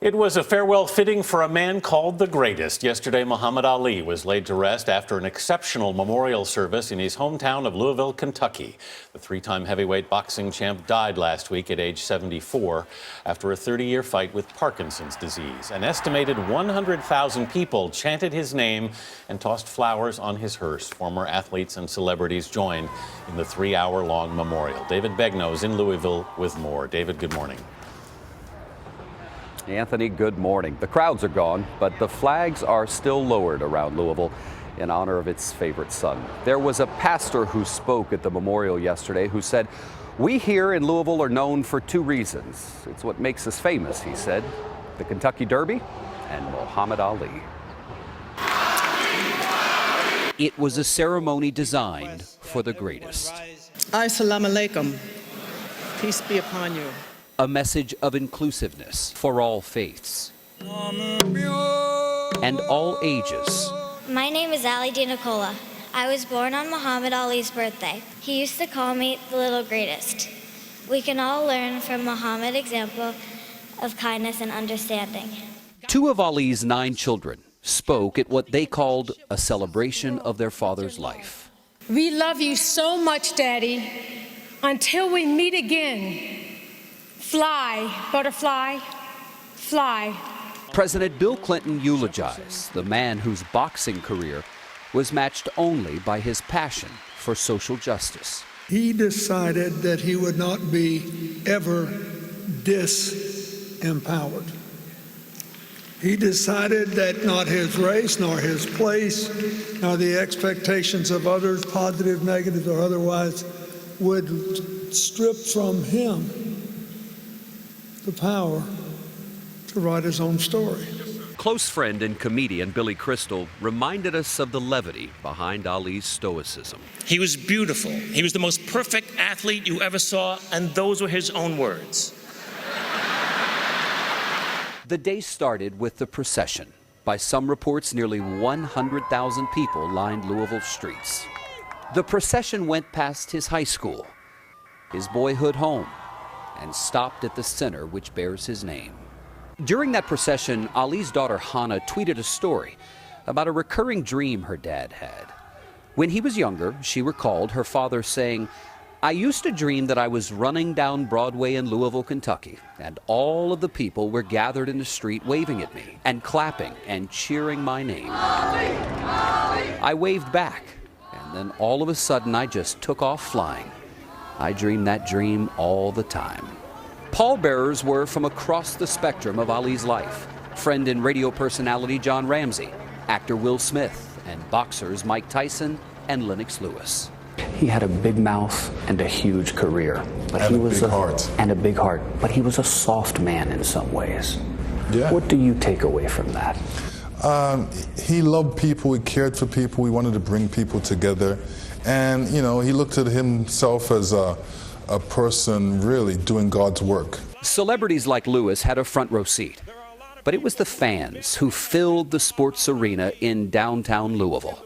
It was a farewell fitting for a man called the greatest. Yesterday, Muhammad Ali was laid to rest after an exceptional memorial service in his hometown of Louisville, Kentucky. The three-time heavyweight boxing champ died last week at age 74 after a 30-year fight with Parkinson's disease. An estimated 100,000 people chanted his name and tossed flowers on his hearse. Former athletes and celebrities joined in the 3-hour-long memorial. David Begnaud is in Louisville with more. David, good morning. Anthony, good morning. The crowds are gone, but the flags are still lowered around Louisville in honor of its favorite son. There was a pastor who spoke at the memorial yesterday who said, "We here in Louisville are known for two reasons. It's what makes us famous," he said, the Kentucky Derby and Muhammad Ali. It was a ceremony designed for the greatest. Assalamu alaikum. Peace be upon you. A message of inclusiveness for all faiths and all ages. My name is Ali Di Nicola. I was born on Muhammad Ali's birthday. He used to call me the little greatest. We can all learn from Muhammad's example of kindness and understanding. Two of Ali's 9 children spoke at what they called a celebration of their father's life. We love you so much, Daddy. Until we meet again. Fly, butterfly, fly. President Bill Clinton eulogized the man whose boxing career was matched only by his passion for social justice. He decided that he would not be ever disempowered. He decided that not his race, nor his place, nor the expectations of others, positive, negative, or otherwise, would strip from him the power to write his own story. Close friend and comedian Billy Crystal reminded us of the levity behind Ali's stoicism. He was beautiful. He was the most perfect athlete you ever saw, and those were his own words. The day started with the procession. By some reports, nearly 100,000 people lined Louisville streets. The procession went past his high school, his boyhood home, and stopped at the center which bears his name. During that procession, Ali's daughter Hannah tweeted a story about a recurring dream her dad had. When he was younger, she recalled her father saying, "I used to dream that I was running down Broadway in Louisville, Kentucky, and all of the people were gathered in the street waving at me and clapping and cheering my name. Ali, Ali. I waved back, and then all of a sudden I just took off flying. I dreamed that dream all the time." Pallbearers were from across the spectrum of Ali's life. Friend and radio personality John Ramsey, actor Will Smith, and boxers Mike Tyson and Lennox Lewis. He had a big mouth and a huge career, but and he was a big heart. But he was a soft man in some ways. Yeah. What do you take away from that? He loved people. He cared for people. He wanted to bring people together. And, you know, he looked at himself as a person really doing God's work. Celebrities like Lewis had a front row seat, but it was the fans who filled the sports arena in downtown Louisville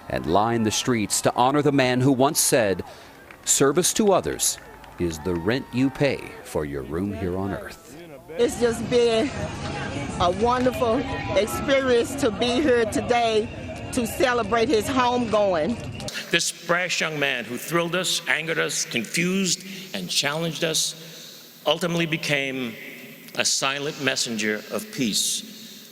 and lined the streets to honor the man who once said, "Service to others is the rent you pay for your room here on earth." It's just been a wonderful experience to be here today to celebrate his homegoing. This brash young man who thrilled us, angered us, confused, and challenged us ultimately became a silent messenger of peace,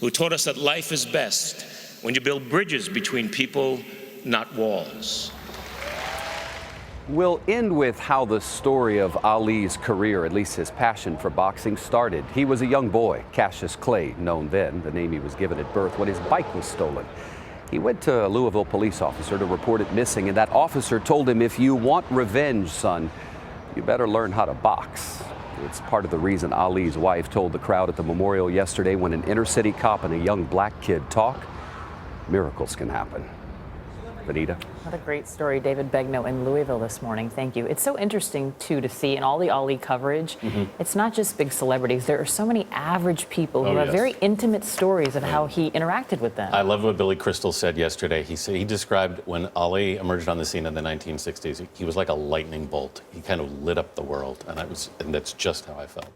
who taught us that life is best when you build bridges between people, not walls. We'll end with how the story of Ali's career, at least his passion for boxing, started. He was a young boy, Cassius Clay, known then, the name he was given at birth, when his bike was stolen. He went to a Louisville police officer to report it missing, and that officer told him, "If you want revenge, son, you better learn how to box." It's part of the reason Ali's wife told the crowd at the memorial yesterday, when an inner city cop and a young black kid talk, miracles can happen. Benita. What a great story, David Begnaud in Louisville this morning. Thank you. It's so interesting, too, to see in all the Ali coverage, it's not just big celebrities. There are so many average people who have very intimate stories of how he interacted with them. I love what Billy Crystal said yesterday. He described when Ali emerged on the scene in the 1960s, he was like a lightning bolt. He kind of lit up the world, and that's just how I felt.